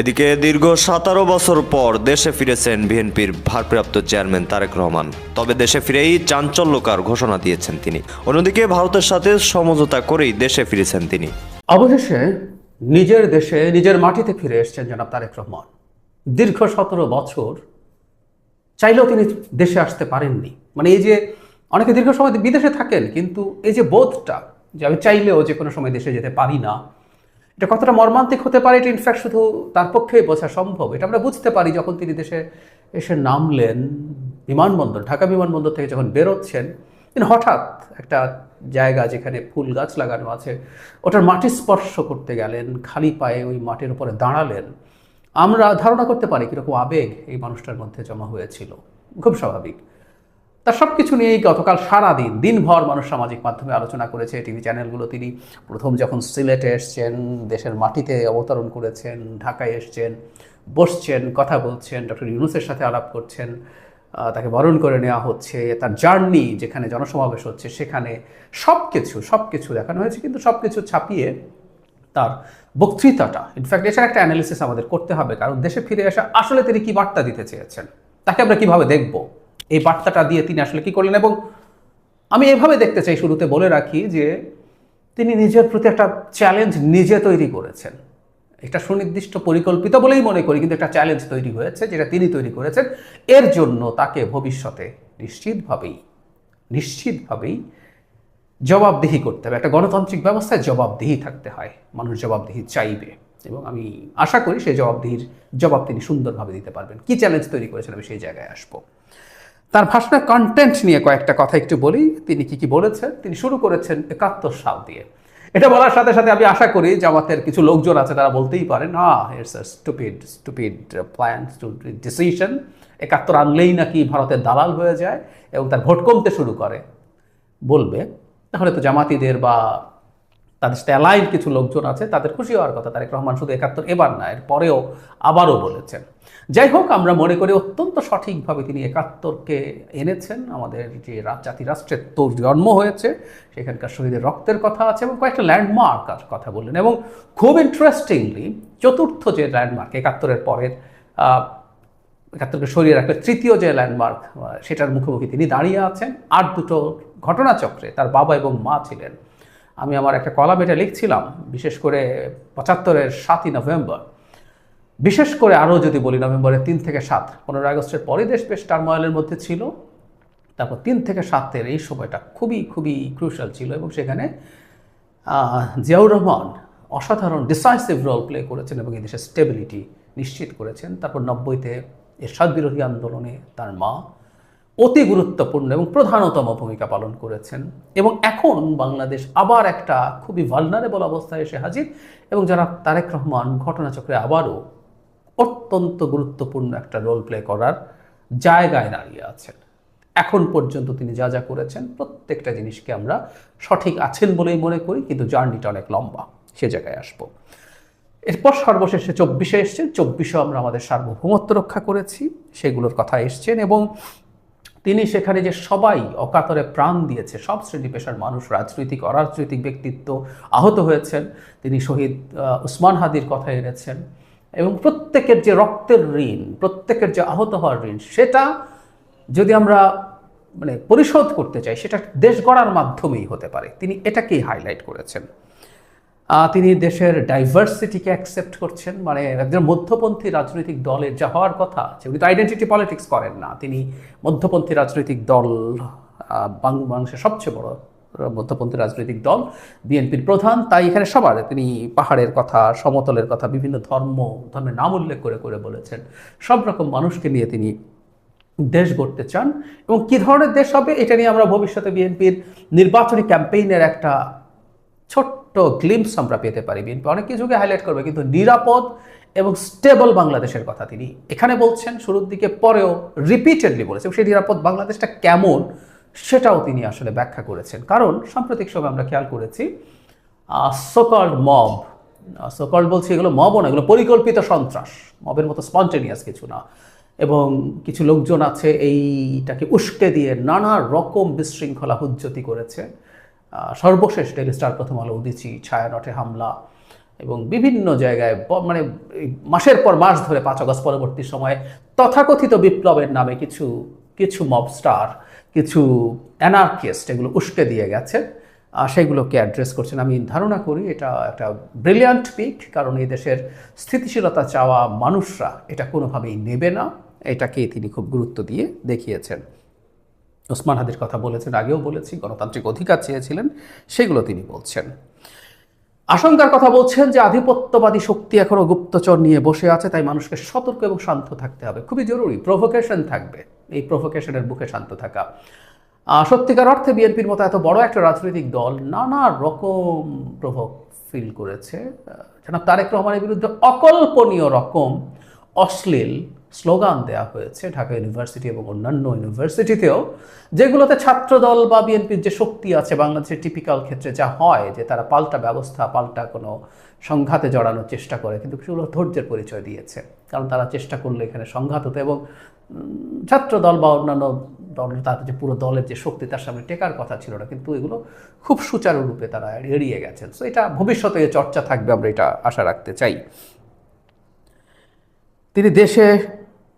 এদিকে দীর্ঘ 17 বছর পর দেশে ফিরেছেন বিএনপির ভারপ্রাপ্ত চেয়ারম্যান তারেক রহমান। তবে দেশে ফিরেই চাঞ্চল্যকর ঘোষণা দিয়েছেন তিনি। অন্যদিকে ভারতের সাথে সমঝোতা করেই দেশে ফিরেছেন তিনি। অবশেষে নিজের দেশে নিজের মাটিতে ফিরে এসেছেন জনাব তারেক রহমান। দীর্ঘ 17 বছর চাইলেও তিনি দেশে আসতে পারেননি। মানে এই যে অনেকে দীর্ঘ সময় বিদেশে থাকেন, কিন্তু এই যে বোধটা যে আমি চাইলেও যে কোনো সময় দেশে যেতে পারি না, এটা কতটা মর্মান্তিক হতে পারে, এটা ইনফ্যাক্ট শুধু তার পক্ষেই বোঝা সম্ভব। এটা আমরা বুঝতে পারি যখন তিনি দেশে এসে নামলেন বিমানবন্দর, ঢাকা বিমানবন্দর থেকে যখন বেরোচ্ছেন, তিনি হঠাৎ একটা জায়গা যেখানে ফুল গাছ লাগানো আছে ওটার মাটি স্পর্শ করতে গেলেন, খালি পায়ে ওই মাটির উপরে দাঁড়ালেন। আমরা ধারণা করতে পারি কীরকম আবেগ এই মানুষটার মধ্যে জমা হয়েছিল। খুব স্বাভাবিক। তার সব কিছু নিয়েই গতকাল সারাদিন দিনভর মানুষ সামাজিক মাধ্যমে আলোচনা করেছে। টিভি চ্যানেলগুলো তিনি প্রথম যখন সিলেটে এসছেন, দেশের মাটিতে অবতরণ করেছেন, ঢাকায় এসছেন, বসছেন, কথা বলছেন, ডক্টর ইউনূসের সাথে আলাপ করছেন, তাকে বরণ করে নেওয়া হচ্ছে, তার জার্নি যেখানে জনসমাবেশ হচ্ছে সেখানে সব কিছু দেখানো হয়েছে। কিন্তু সব কিছু ছাপিয়ে তার বক্তৃতাটা, ইনফ্যাক্ট এটার একটা অ্যানালিসিস আমাদের করতে হবে। কারণ দেশে ফিরে আসা আসলে তিনি কী বার্তা দিতে চেয়েছেন, তাকে আমরা কীভাবে দেখব, এই বার্তাটা দিয়ে তিনি আসলে কী করলেন। এবং আমি এভাবে দেখতে চাই, শুরুতে বলে রাখি যে তিনি নিজের প্রতি একটা চ্যালেঞ্জ নিজে তৈরি করেছেন। এটা সুনির্দিষ্ট পরিকল্পিত বলেই মনে করি, কিন্তু একটা চ্যালেঞ্জ তৈরি হয়েছে যেটা তিনি তৈরি করেছেন। এর জন্য তাকে ভবিষ্যতে নিশ্চিতভাবেই জবাবদিহি করতে হবে। একটা গণতান্ত্রিক ব্যবস্থায় জবাবদিহি থাকতে হয়, মানুষ জবাবদিহি চাইবে, এবং আমি আশা করি সেই জবাবদিহির জবাব তিনি সুন্দরভাবে দিতে পারবেন। কি চ্যালেঞ্জ তৈরি করেছেন আমি সেই জায়গায় আসবো। তার ভাষণের কন্টেন্ট নিয়ে কয়েকটা কথা একটু বলি। তিনি কি বলেছেন। তিনি শুরু করেছেন 71 সাল দিয়ে। এটা বলার সাথে সাথে আমি আশা করি জামাতের কিছু লোকজন আছে তারা বলতেই পারেন, it's a stupid plan, stupid decision. 71 আনলেই নাকি ভারতের দালাল হয়ে যায় এবং তার ভোট কমতে শুরু করে বলবে, তাহলে তো জামাতিদের বা তাদের সাথে অ্যালাইন কিছু লোকজন আছে তাদের খুশি হওয়ার কথা। তারেক রহমান শুধু 71 এবার না, এর পরেও আবারও বলেছেন। যাই হোক, আমরা মনে করি অত্যন্ত সঠিকভাবে তিনি 71কে এনেছেন। আমাদের যে জাতি রাষ্ট্রের তোর জন্ম হয়েছে, সেখানকার শহীদের রক্তের কথা আছে এবং কয়েকটা ল্যান্ডমার্ক কথা বললেন। এবং খুব ইন্টারেস্টিংলি চতুর্থ যে ল্যান্ডমার্ক 71-এর পরের 71কে সরিয়ে রাখলে তৃতীয় যে ল্যান্ডমার্ক, সেটার মুখোমুখি তিনি দাঁড়িয়ে আছেন। আর দুটো ঘটনাচক্রে তার বাবা এবং মা ছিলেন। আমি আমার একটা কলাম এটা লিখছিলাম, বিশেষ করে 75-এর 7ই নভেম্বর, বিশেষ করে আরও যদি বলি নভেম্বরের 3 থেকে 7, 15 আগস্টের পরে দেশ বেশ টার্ময়েলের মধ্যে ছিল। তারপর 3 থেকে 7-এর এই সময়টা খুবই ক্রুশাল ছিল এবং সেখানে জিয়াউর রহমান অসাধারণ ডিসাইসিভ রোল প্লে করেছেন এবং এই দেশের স্টেবিলিটি নিশ্চিত করেছেন। তারপর 90-তে এরশাদ বিরোধী আন্দোলনে তার মা অতি গুরুত্বপূর্ণ এবং প্রধানতম ভূমিকা পালন করেছেন। এবং এখন বাংলাদেশ আবার একটা খুবই ভালনারেবল অবস্থায় এসে হাজির, এবং যারা তারেক রহমান ঘটনাচক্রে আবারও অত্যন্ত গুরুত্বপূর্ণ একটা রোল প্লে করার জায়গায় দাঁড়িয়ে আছেন। এখন পর্যন্ত তিনি যা করেছেন প্রত্যেকটা জিনিসকে আমরা সঠিক আছেন বলেই মনে করি, কিন্তু জার্নিটা অনেক লম্বা, সে জায়গায় আসবো। এরপর সর্বশেষে 24-এ এসছেন। 24-এও আমরা আমাদের সার্বভৌমত্ব রক্ষা করেছি, সেগুলোর কথা এসছেন। এবং তিনি সেখানে যে সবাই অকাতরে প্রাণ দিয়েছে, সব শ্রেণী পেশার মানুষ, রাজনৈতিক অরাজনৈতিক ব্যক্তিত্ব আহত হয়েছেন, তিনি শহীদ উসমান হাদির কথা এনেছেন। এবং প্রত্যেকের যে রক্তের ঋণ, প্রত্যেকের যে আহত হওয়ার ঋণ, সেটা যদি আমরা পরিশোধ করতে চাই, সেটা দেশ গড়ার মাধ্যমেই হতে পারে। তিনি এটাকেই হাইলাইট করেছেন। তিনি দেশের ডাইভার্সিটিকে অ্যাকসেপ্ট করছেন। একজন মধ্যপন্থী রাজনৈতিক দলের যা হওয়ার কথা, উনি তো আইডেন্টিটি পলিটিক্স করেন না, তিনি মধ্যপন্থী রাজনৈতিক দল, বাংলাদেশের সবচেয়ে বড় মধ্যপন্থী রাজনৈতিক দল বিএনপির প্রধান। তাই এখানে সবার তিনি পাহাড়ের কথা, সমতলের কথা, বিভিন্ন ধর্মের নাম উল্লেখ করে বলেছেন। সব রকম মানুষকে নিয়ে তিনি দেশ গড়তে চান। এবং কী ধরনের দেশ হবে এটা নিয়ে আমরা ভবিষ্যতে বিএনপির নির্বাচনী ক্যাম্পেইনের একটা ছোট্ট গ্লিম্পস আমরা পেতে পারি। বিএনপি অনেক কিছুকে হাইলাইট করবে, কিন্তু নিরাপদ এবং স্টেবল বাংলাদেশের কথা তিনি এখানে বলছেন শুরুর দিকে, পরেও রিপিটেডলি বলেছেন। সেই নিরাপদ বাংলাদেশটা কেমন সেটাও তিনি আসলে ব্যাখ্যা করেছেন। কারণ সাম্প্রতিক সময় আমরা খেয়াল করেছি সোকল্ড মব, সোকল্ড বলছি, এগুলো মবও না, এগুলো পরিকল্পিত সন্ত্রাস, মবের মতো স্পন্টেনিয়াস কিছু না। এবং কিছু লোকজন আছে এইটাকে উস্কে দিয়ে নানা রকম বিশৃঙ্খলা হুজ্জতি করেছে। সর্বশেষ ডেইলি স্টার, প্রথম আলো, উদীচী, ছায়ানটে হামলা, এবং বিভিন্ন জায়গায় মানে এই মাসের পর মাস ধরে 5 আগস্ট পরবর্তী সময়ে তথাকথিত বিপ্লবের নামে কিছু কিছু মবস্টার, কিছু অ্যানার্কিস্ট এগুলো উস্কে দিয়ে গেছে, সেগুলোকে অ্যাড্রেস করছেন। আমি ধারণা করি এটা একটা ব্রিলিয়ান্ট পিক, কারণ এই দেশের স্থিতিশীলতা চাওয়া মানুষরা এটা কোনোভাবেই নেবে না, এটাকে তিনি খুব গুরুত্ব দিয়ে দেখিয়েছেন। ওসমান হাদির কথা বলেছেন, আগেও বলেছি, গণতান্ত্রিক অধিকার চেয়েছিলেন, সেগুলো তিনি বলছেন। আশঙ্কার কথা বলছেন যে আধিপত্যবাদী শক্তি এখনো গুপ্তচর নিয়ে বসে আছে, তাই মানুষকে সতর্ক এবং শান্ত থাকতে হবে, খুবই জরুরি। প্রভোকেশন থাকবে, এই প্রভোকেশনের বুকে শান্ত থাকা। সত্যিকার অর্থে বিএনপির মতো এত বড় একটা রাজনৈতিক দল নানা রকম প্রভোগ ফিল করেছে। জনাব তারেক রহমানের বিরুদ্ধে অকল্পনীয় রকম অশ্লীল স্লোগান দেওয়া হয়েছে ঢাকা ইউনিভার্সিটি এবং অন্যান্য ইউনিভার্সিটিতেও, যেগুলোতে ছাত্রদল বা বিএনপির যে শক্তি আছে বাংলাদেশের টিপিক্যাল ক্ষেত্রে যা হয়, যে তারা পাল্টা ব্যবস্থা, পাল্টা কোনো সংঘাতে জড়ানোর চেষ্টা করে, কিন্তু সেগুলো ধৈর্যের পরিচয় দিয়েছে, কারণ তারা চেষ্টা করলে এখানে সংঘাত হতো এবং ছাত্রদল বা অন্যান্য দল, তাদের যে পুরো দলের যে শক্তি তার সামনে টেকার কথা ছিল না, কিন্তু এগুলো খুব সুচারুরূপে তারা এড়িয়ে গেছেন। সো এটা ভবিষ্যতে চর্চা থাকবে, আমরা এটা আশা রাখতে চাই। তিনি দেশে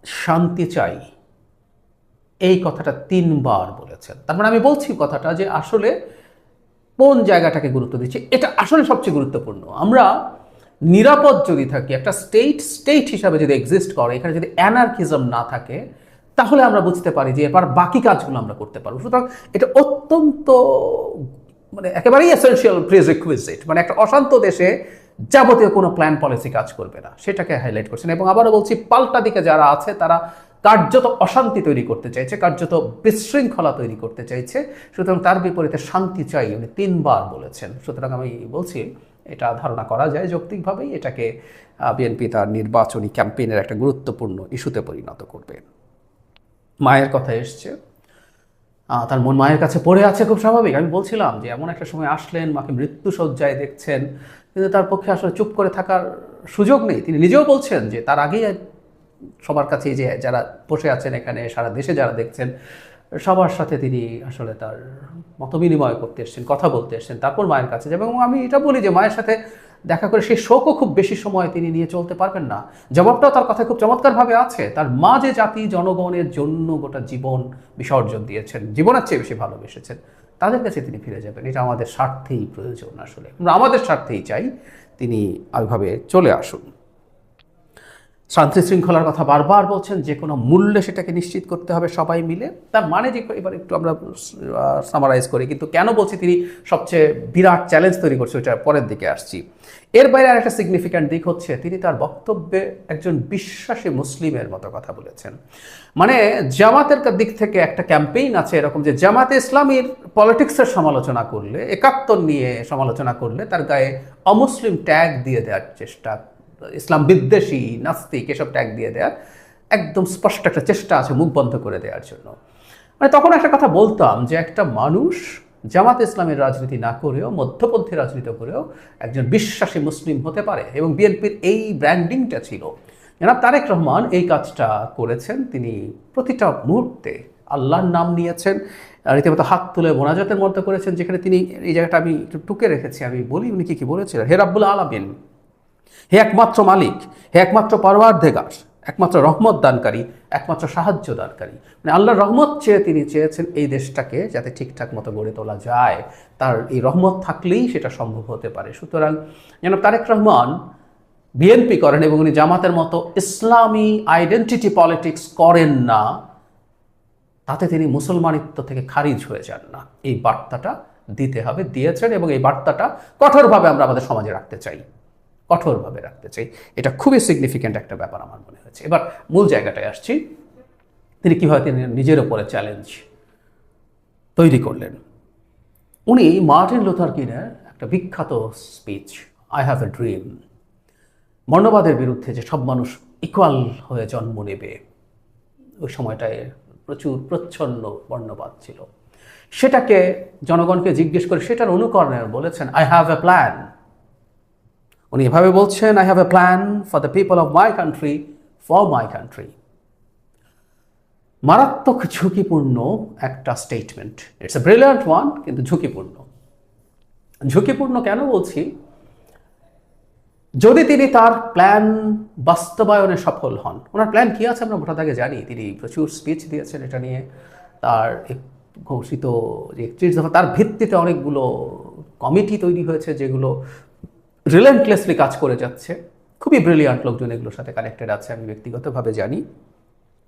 শান্তি চাই এই কথাটা 3 বার বলেছেন। তার মানে আমি বলছি কথাটা যে আসলে কোন জায়গাটাকে গুরুত্ব দিচ্ছি, এটা আসলে সবচেয়ে গুরুত্বপূর্ণ। আমরা নিরাপদ যদি থাকি, একটা স্টেট হিসাবে যদি এক্সিস্ট করে, এখানে যদি অ্যানার্কিজম না থাকে, তাহলে আমরা বুঝতে পারি যে এবার বাকি কাজগুলো আমরা করতে পারবো। সুতরাং এটা অত্যন্ত মানে একেবারেই এসেনশিয়াল প্রিরিকুইজিট, মানে একটা অশান্ত দেশে যাবতীয় কোনো প্ল্যান পলিসি কাজ করবে না, সেটাকে হাইলাইট করছেন। এবং আবারও বলছি, পাল্টা দিকে যারা আছে তারা কার্যত অশান্তি তৈরি করতে চাইছে, কার্যত বিশৃঙ্খলা তৈরি করতে চাইছে। সুতরাং তার বিপরীতে শান্তি চাই উনি 3 বার বলেছেন। সুতরাং আমি বলছি এটা ধারণা করা যায় যৌক্তিকভাবেই এটাকে বিএনপি তার নির্বাচনী ক্যাম্পেইনের একটা গুরুত্বপূর্ণ ইস্যুতে পরিণত করবে। মায়ের কথা এসছে, তার মন মায়ের কাছে পড়ে আছে, খুব স্বাভাবিক। আমি বলছিলাম যে এমন একটা সময় আসলেন, মাকে মৃত্যুশয্যায় দেখছেন, কিন্তু তার পক্ষে আসলে চুপ করে থাকার সুযোগ নেই। তিনি নিজেও বলছেন যে তার আগেই সবার কাছে, যে যারা বসে আছেন এখানে, সারা দেশে যারা দেখছেন, সবার সাথে তিনি আসলে তার মত বিনিময় করতে এসছেন, কথা বলতে এসছেন, তারপর মায়ের কাছে যাবেন। এবং আমি এটা বলি যে মায়ের সাথে দেখা করে সেই শোকও খুব বেশি সময় তিনি নিয়ে চলতে পারবেন না। জবাবটাও তার কথায় খুব চমৎকারভাবে আছে। তার মা যে জাতি জনগণের জন্য গোটা জীবন বিসর্জন দিয়েছেন, জীবনের চেয়ে বেশি ভালোবেসেছেন, তাদের কাছে তিনি ফিরে যাবেন। এটা আমাদের স্বার্থেই প্রয়োজন, আসলে আমরা আমাদের স্বার্থেই চাই তিনি ওইভাবে চলে আসুন। শান্তি শৃঙ্খলার কথা বারবার বলছেন, যে কোনো মূল্যে সেটাকে নিশ্চিত করতে হবে সবাই মিলে। তার মানে যে, এবার একটু আমরা সামারাইজ করি, কিন্তু কেন বলছি তিনি সবচেয়ে বিরাট চ্যালেঞ্জ তৈরি করছে, ওইটা পরের দিকে আসছি। এর বাইরে আর একটা সিগনিফিক্যান্ট দিক হচ্ছে, তিনি তার বক্তব্যে একজন বিশ্বাসী মুসলিমের মতো কথা বলেছেন। মানে জামাতের দিক থেকে একটা ক্যাম্পেইন আছে এরকম, যে জামাতে ইসলামীর পলিটিক্সের সমালোচনা করলে, 71 নিয়ে সমালোচনা করলে তার গায়ে অমুসলিম ট্যাগ দিয়ে দেওয়ার চেষ্টা, ইসলাম বিদ্বেষী, নাস্তিক, এসব ট্যাগ দিয়ে দেওয়ার একদম স্পষ্ট একটা চেষ্টা আছে মুখ বন্ধ করে দেওয়ার জন্য। মানে তখন একটা কথা বলতাম যে একটা মানুষ জামাত ইসলামের রাজনীতি না করেও, মধ্যপন্থী রাজনীতি করেও একজন বিশ্বাসী মুসলিম হতে পারে, এবং বিএনপির এই ব্র্যান্ডিংটা ছিল। জনাব তারেক রহমান এই কাজটা করেছেন। তিনি প্রতিটা মুহূর্তে আল্লাহর নাম নিয়েছেন, রীতিমতো হাত তুলে মোনাজাতের মতো করেছেন, যেখানে তিনি, এই জায়গাটা আমি একটু টুকে রেখেছি, আমি বলি উনি কি বলেছিলেন। হে রাব্বুল আলামিন, হে একমাত্র মালিক, হে একমাত্র পরওয়ারদিগার, একমাত্র রহমত দানকারী, একমাত্র সাহায্য দানকারী। মানে আল্লাহর রহমত চেয়ে তিনি চেয়েছেন এই দেশটাকে যাতে ঠিকঠাক মতো গড়ে তোলা যায়, তার এই রহমত থাকলেই সেটা সম্ভব হতে পারে। সুতরাং যেন তারেক রহমান বিএনপি করেন এবং উনি জামাতের মতো ইসলামী আইডেন্টিটি পলিটিক্স করেন না, তাতে তিনি মুসলমানিত্ব থেকে খারিজ হয়ে যান না, এই বার্তাটা দিতে হবে, দিয়েছেন। এবং এই বার্তাটা কঠোরভাবে আমরা আমাদের সমাজে রাখতে চাই, কঠোরভাবে রাখতে চাই। এটা খুবই সিগনিফিক্যান্ট একটা ব্যাপার আমার মনে হয়েছে। এবার মূল জায়গাটায় আসছি, তিনি কীভাবে তিনি নিজের ওপরে চ্যালেঞ্জ তৈরি করলেন। উনি মার্টিন লুথার কিংয়ের একটা বিখ্যাত speech, I have a dream, বর্ণবাদের বিরুদ্ধে যে সব মানুষ ইকুয়াল হয়ে জন্ম নেবে, ওই সময়টায় প্রচুর প্রচ্ছন্ন বর্ণবাদ ছিল, সেটাকে জনগণকে জিজ্ঞেস করে সেটার অনুকরণে বলেছেন আই হ্যাভ এ প্ল্যান। উনি এভাবে বলছেন, I have A plan for the people of my country, for my country. মারাত্মক ঝুঁকিপূর্ণ একটা statement, it's a brilliant one, কিন্তু ঝুঁকিপূর্ণ। ঝুঁকিপূর্ণ কেন বলছি, যদি তিনি তার প্ল্যান বাস্তবায়নে সফল হন, ওনার প্ল্যান কী আছে আমরা মোটা দাগে জানি। তিনি প্রচুর স্পিচ দিয়েছেন এটা নিয়ে, তার ঘোষিত যে 31 দফা, তার ভিত্তিতে অনেকগুলো কমিটি তৈরি হয়েছে যেগুলো রিলেন্টলেসলি কাজ করে যাচ্ছে। খুবই ব্রিলিয়ান্ট লোকজন এগুলোর সাথে কানেক্টেড আছে, আমি ব্যক্তিগতভাবে জানি।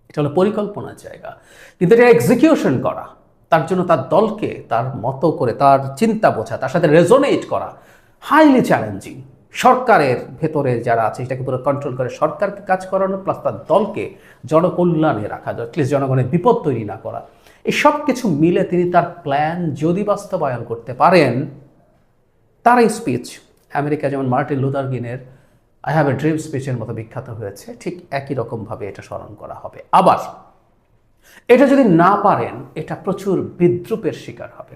এটা হলো পরিকল্পনার জায়গা, কিন্তু এটা এক্সিকিউশন করা, তার জন্য তার দলকে তার মতো করে তার চিন্তা বোঝা, তার সাথে রেজোনেট করা হাইলি চ্যালেঞ্জিং। সরকারের ভেতরে যারা আছে এটাকে পুরো কন্ট্রোল করে সরকারকে কাজ করানো, প্লাস তার দলকে জনকল্যাণে রাখা, অ্যাটলিস্ট জনগণের বিপদ তৈরি না করা, এই সব কিছু মিলে তিনি তার প্ল্যান যদি বাস্তবায়ন করতে পারেন, তার এই স্পিচ আমেরিকা যেমন মার্টিন লুথার কিংয়ের আই হ্যাভ এ ড্রিম স্পিচের মতো বিখ্যাত হয়েছে, ঠিক একই রকমভাবে এটা স্মরণ করা হবে। আবার এটা যদি না পারেন, এটা প্রচুর বিদ্রূপের শিকার হবে,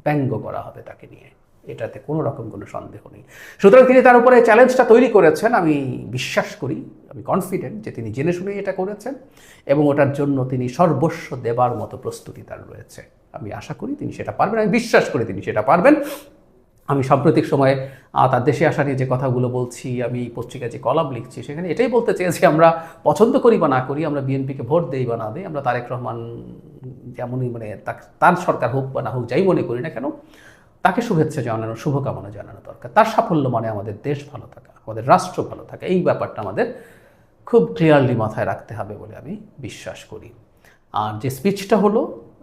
ব্যঙ্গ করা হবে তাকে নিয়ে, এটাতে কোনো রকম কোনো সন্দেহ নেই। সুতরাং তিনি তার উপরে চ্যালেঞ্জটা তৈরি করেছেন। আমি বিশ্বাস করি, আমি কনফিডেন্ট যে তিনি জেনে শুনেই এটা করেছেন এবং ওটার জন্য তিনি সর্বস্ব দেবার মতো প্রস্তুতি তার রয়েছে। আমি আশা করি তিনি সেটা পারবেন, আমি বিশ্বাস করি তিনি সেটা পারবেন। আমি সাম্প্রতিক সময়ে তার দেশে আসা নিয়ে যে কথাগুলো বলছি, আমি পত্রিকায় যে কলাম লিখছি, সেখানে এটাই বলতে চেয়েছি, আমরা পছন্দ করি বা না করি, আমরা বিএনপিকে ভোট দেই বা না দেই, আমরা তারেক রহমান যেমনই মানে তার সরকার হোক বা না হোক, যাই মনে করি না কেন, তাকে শুভেচ্ছা জানানো, শুভকামনা জানানো দরকার। তার সাফল্য মানে আমাদের দেশ ভালো থাকা, আমাদের রাষ্ট্র ভালো থাকা, এই ব্যাপারটা আমাদের খুব ক্লিয়ারলি মাথায় রাখতে হবে বলে আমি বিশ্বাস করি। আর যে স্পিচটা হলো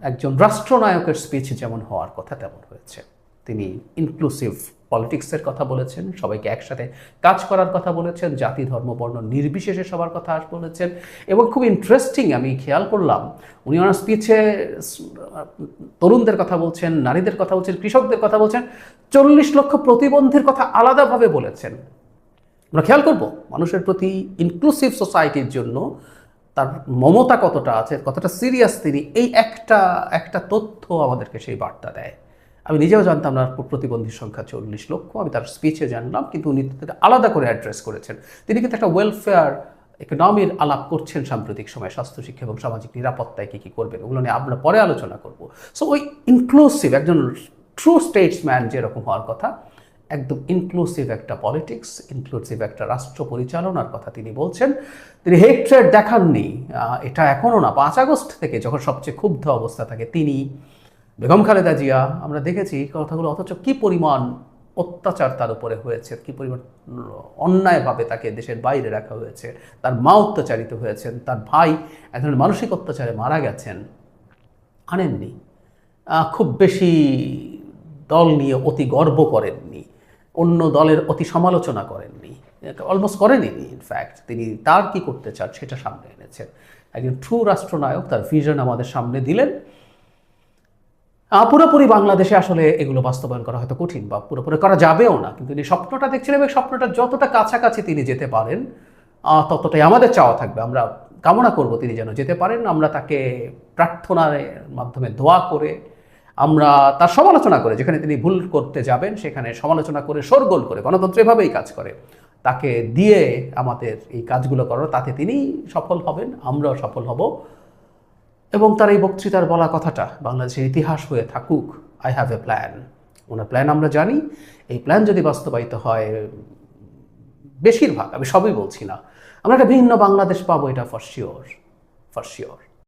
একজন রাষ্ট্রনায়কের স্পিচ যেমন হওয়ার কথা তেমন হয়েছে। তিনি ইনক্লুসিভ পলিটিক্সের কথা বলেছেন, সবাইকে একসাথে কাজ করার কথা বলেছেন, জাতি ধর্ম বর্ণ নির্বিশেষে সবার কথা বলেছেন। এবং খুব ইন্টারেস্টিং, আমি খেয়াল করলাম উনি ওনার স্পিচে তরুণদের কথা বলছেন, নারীদের কথা বলছেন, কৃষকদের কথা বলছেন, 40 লক্ষ প্রতিবন্ধীর কথা আলাদাভাবে বলেছেন। আমরা খেয়াল করব মানুষের প্রতি ইনক্লুসিভ সোসাইটির জন্য তার মমতা কতটা আছে, কতটা সিরিয়াস তিনি, এই একটা তথ্য আমাদেরকে সেই বার্তা দেয়। আমি নিজেও জানতাম না প্রতিবন্ধীর সংখ্যা 40 লক্ষ, আমি তার স্পিচে জানলাম, কিন্তু উনি আলাদা করে অ্যাড্রেস করেছেন। তিনি কিন্তু একটা ওয়েলফেয়ার ইকোনমির আলাপ করছেন সাম্প্রতিক সময়, স্বাস্থ্য শিক্ষা এবং সামাজিক নিরাপত্তায় কী কী করবেন ওগুলো নিয়ে আমরা পরে আলোচনা করব। সো ওই ইনক্লুসিভ একজন ট্রু স্টেটসম্যান যেরকম হওয়ার কথা, একদম ইনক্লুসিভ একটা পলিটিক্স, ইনক্লুসিভ একটা রাষ্ট্র পরিচালনার কথা তিনি বলছেন। তিনি হেট্রেড দেখাননি, এটা এখনও না, 5 আগস্ট থেকে যখন সবচেয়ে ক্ষুব্ধ অবস্থা থাকে তিনি, বেগম খালেদা জিয়া, আমরা দেখেছি কথাগুলো, অথচ কী পরিমাণ অত্যাচার তার উপরে হয়েছে, কী পরিমাণ অন্যায়ভাবে তাকে দেশের বাইরে রাখা হয়েছে, তার মা অত্যাচারিত হয়েছেন, তার ভাই এক ধরনের মানসিক অত্যাচারে মারা গেছেন, আনেননি। খুব বেশি দল নিয়ে অতি গর্ব করেননি, অন্য দলের অতি সমালোচনা করেননি, অলমোস্ট করেনি। ইনফ্যাক্ট তিনি তার কি করতে চান সেটা সামনে এনেছেন। একজন ট্রু রাষ্ট্রনায়ক তার ভিশন আমাদের সামনে দিলেন। পুরোপুরি বাংলাদেশে আসলে এগুলো বাস্তবায়ন করা হয়তো কঠিন, বা পুরোপুরি করা যাবেও না, কিন্তু তিনি স্বপ্নটা দেখছেন এবং স্বপ্নটা যতটা কাছাকাছি তিনি যেতে পারেন ততটাই আমাদের চাওয়া থাকবে। আমরা কামনা করব তিনি যেন যেতে পারেন। আমরা তাকে প্রার্থনার মাধ্যমে দোয়া করে, আমরা তার সমালোচনা করে, যেখানে তিনি ভুল করতে যাবেন সেখানে সমালোচনা করে, শোরগোল করে, গণতন্ত্র এভাবেই কাজ করে, তাকে দিয়ে আমাদের এই কাজগুলো করার, তাতে তিনি সফল হবেন, আমরাও সফল হব। এবং তার এই বক্তৃতার বলা কথাটা বাংলাদেশের ইতিহাস হয়ে থাকুক, I have A plan. Owner plan আমরা জানি, এই প্ল্যান যদি বাস্তবায়িত হয়, বেশিরভাগ, আমি সবই বলছি না, আমরা একটা ভিন্ন বাংলাদেশ পাবো, এটা ফর শিওর।